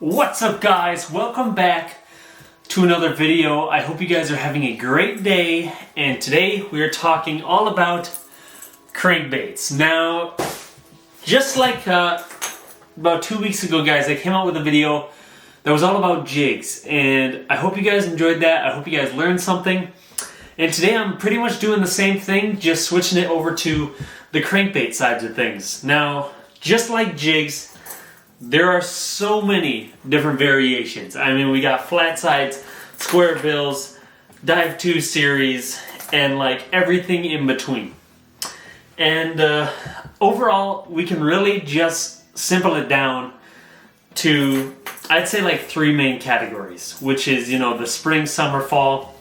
What's up, guys? Welcome back to another video. I hope you guys are having a great day, and today we are talking all about crankbaits. Now, just like about 2 weeks ago, guys, I came out with a video that was all about jigs, and I hope you guys enjoyed that. I hope you guys learned something. And today I'm pretty much doing the same thing, just switching it over to the crankbait sides of things. Now, just like jigs, there are so many different variations. I mean, we got flat sides, square bills, dive 2 series, and like everything in between. And overall, we can really just simple it down to, I'd say, like 3 main categories, which is, you know, the spring, summer, fall.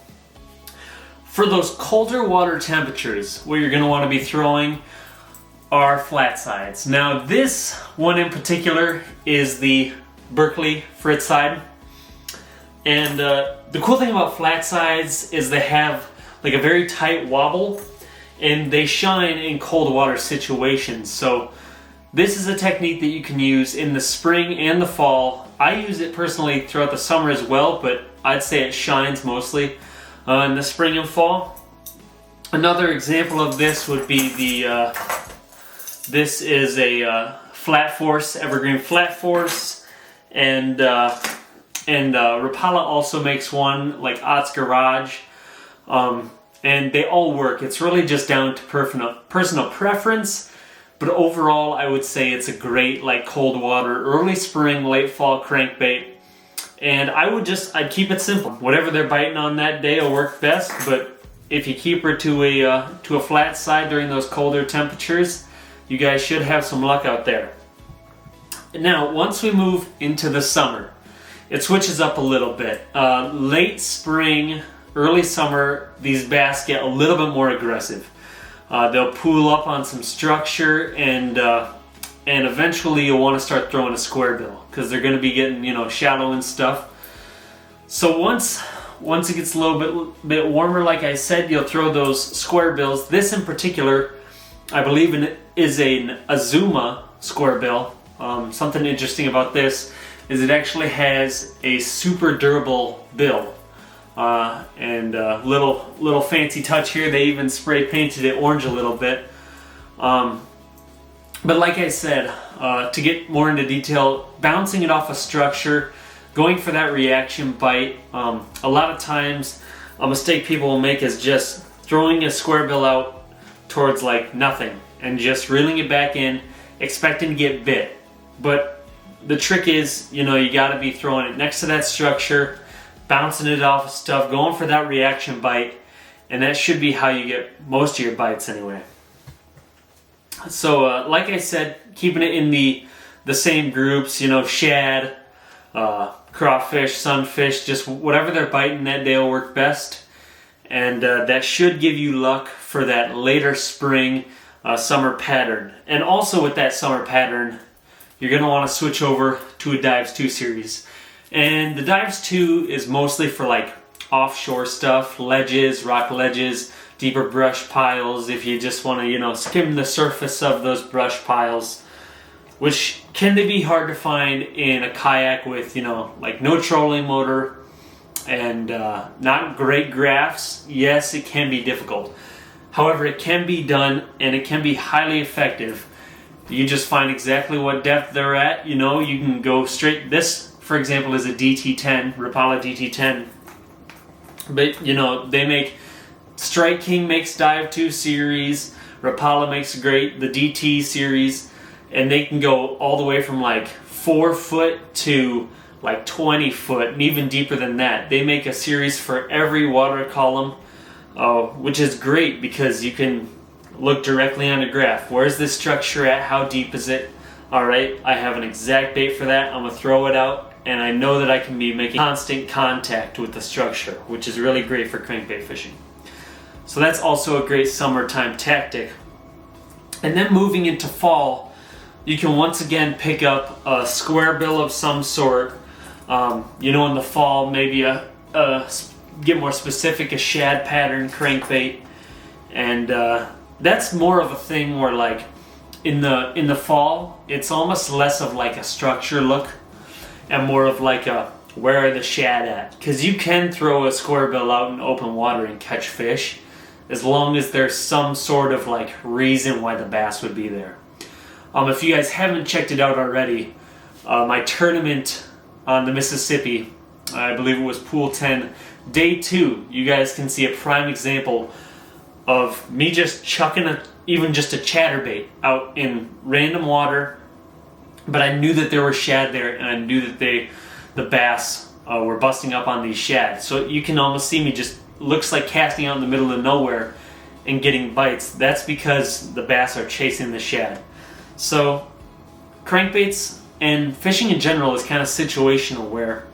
For those colder water temperatures, what you're going to want to be throwing are flat sides. Now, this one in particular is the Berkeley Fritz side. And the cool thing about flat sides is they have like a very tight wobble, and they shine in cold water situations. So this is a technique that you can use in the spring and the fall. I use it personally throughout the summer as well, but I'd say it shines mostly in the spring and fall. Another example of this would be the this is a flat force, evergreen flat force, and Rapala also makes one, like Ott's Garage, and they all work. It's really just down to personal preference, but overall I would say it's a great like cold water, early spring, late fall crankbait. And I'd keep it simple. Whatever they're biting on that day will work best, but if you keep her to a flat side during those colder temperatures, you guys should have some luck out there. Now, once we move into the summer, it switches up a little bit. Late spring, early summer, these bass get a little bit more aggressive. They'll pool up on some structure, and eventually you'll want to start throwing a square bill because they're going to be getting, you know, shallow and stuff. So once it gets a little bit warmer, like I said, you'll throw those square bills. This in particular, I believe is an Azuma square bill. Something interesting about this is it actually has a super durable bill. And little fancy touch here, they even spray painted it orange a little bit. But like I said, to get more into detail, bouncing it off a structure, going for that reaction bite, a lot of times a mistake people will make is just throwing a square bill out towards like nothing and just reeling it back in, expecting to get bit. But the trick is, you know, you got to be throwing it next to that structure, bouncing it off of stuff, going for that reaction bite, and that should be how you get most of your bites anyway. So like I said, keeping it in the same groups, you know, shad, crawfish, sunfish, just whatever they're biting that day will work best. And that should give you luck for that later spring, summer pattern. And also with that summer pattern, you're going to want to switch over to a Dives 2 series. And the Dives 2 is mostly for like offshore stuff, ledges, rock ledges, deeper brush piles, if you just want to, you know, skim the surface of those brush piles, which can be hard to find in a kayak with, you know, like no trolling motor and not great graphs. Yes, it can be difficult. However, it can be done, and it can be highly effective. You just find exactly what depth they're at. You know, you can go straight. This, for example, is a DT10, Rapala DT10. But, you know, they make, Strike King makes Dive 2 series, Rapala makes great, the DT series, and they can go all the way from like 4 foot to like 20 foot, and even deeper than that. They make a series for every water column, which is great because you can look directly on the graph. Where's this structure at? How deep is it? Alright, I have an exact bait for that. I'm going to throw it out, and I know that I can be making constant contact with the structure, which is really great for crankbait fishing. So that's also a great summertime tactic. And then moving into fall, you can once again pick up a square bill of some sort. You know, in the fall, maybe get more specific, a shad pattern crankbait. And that's more of a thing where, like, in the fall, it's almost less of like a structure look. and more of like a where are the shad at? Because you can throw a square bill out in open water and catch fish, as long as there's some sort of like reason why the bass would be there. If you guys haven't checked it out already, my tournament on the Mississippi, I believe it was Pool 10, Day 2, you guys can see a prime example of me just chucking even just a chatterbait out in random water, but I knew that there were shad there, and I knew that the bass were busting up on these shad. So you can almost see me just, looks like casting out in the middle of nowhere and getting bites. That's because the bass are chasing the shad. So crankbaits and fishing in general is kind of situational, where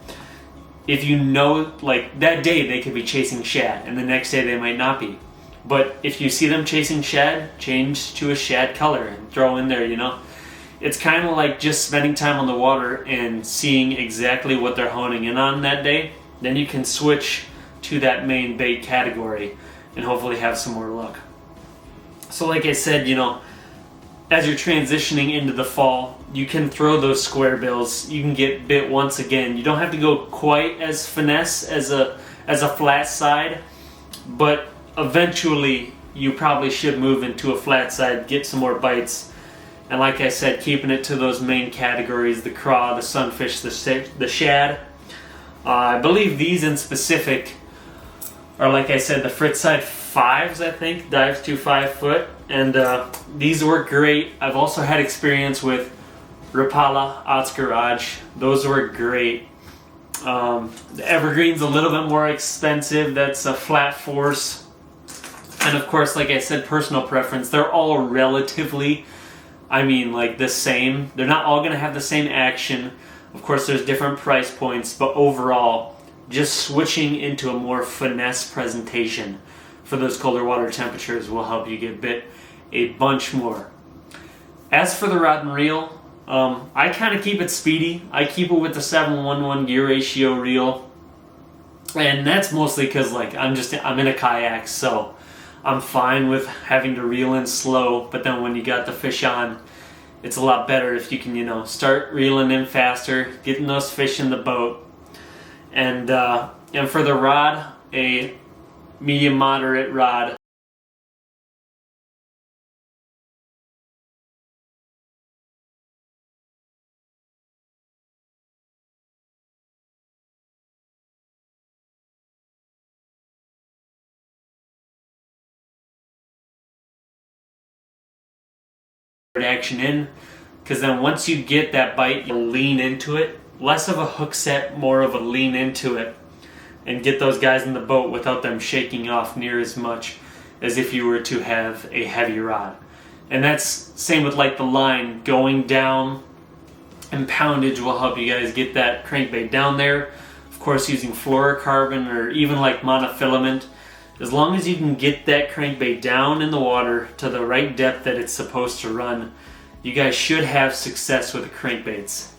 if you know, like that day they could be chasing shad and the next day they might not be. But if you see them chasing shad, change to a shad color and throw in there, you know. It's kind of like just spending time on the water and seeing exactly what they're honing in on that day. Then you can switch to that main bait category and hopefully have some more luck. So like I said, you know, as you're transitioning into the fall, you can throw those square bills. You can get bit once again. You don't have to go quite as finesse as a flat side, but eventually you probably should move into a flat side, get some more bites. And like I said, keeping it to those main categories, the craw, the sunfish, the shad. I believe these in specific are, like I said, the Fritside 5s, I think, dives to 5 foot. And these work great. I've also had experience with Rapala, Ott's Garage. Those work great. The Evergreen's a little bit more expensive. That's a flat force. And of course, like I said, personal preference. They're all relatively, I mean, like the same. They're not all going to have the same action. Of course, there's different price points, but overall, just switching into a more finesse presentation for those colder water temperatures will help you get bit a bunch more. As for the rod and reel, I kind of keep it speedy. I keep it with the 7-1-1 gear ratio reel, and that's mostly because like I'm in a kayak, so I'm fine with having to reel in slow. But then when you got the fish on, it's a lot better if you can, you know, start reeling in faster, getting those fish in the boat. And for the rod, a medium moderate rod. Action in, because then once you get that bite, you lean into it. Less of a hook set, more of a lean into it, and get those guys in the boat without them shaking off near as much as if you were to have a heavy rod. And that's same with like the line going down, and poundage will help you guys get that crankbait down there. Of course, using fluorocarbon or even like monofilament, as long as you can get that crankbait down in the water to the right depth that it's supposed to run, you guys should have success with the crankbaits.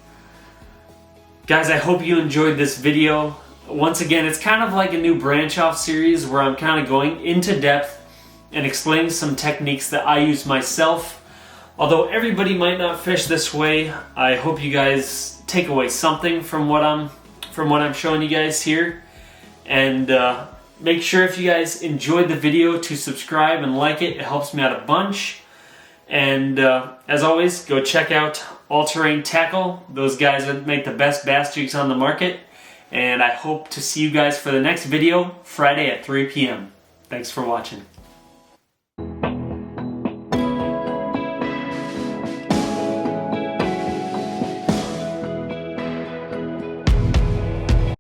Guys, I hope you enjoyed this video. Once again, it's kind of like a new branch off series where I'm kind of going into depth and explaining some techniques that I use myself. Although everybody might not fish this way, I hope you guys take away something from what I'm showing you guys here. And make sure if you guys enjoyed the video to subscribe and like it. It helps me out a bunch. And as always, go check out All Terrain Tackle. Those guys that make the best bass jigs on the market. And I hope to see you guys for the next video, Friday at 3 p.m. Thanks for watching.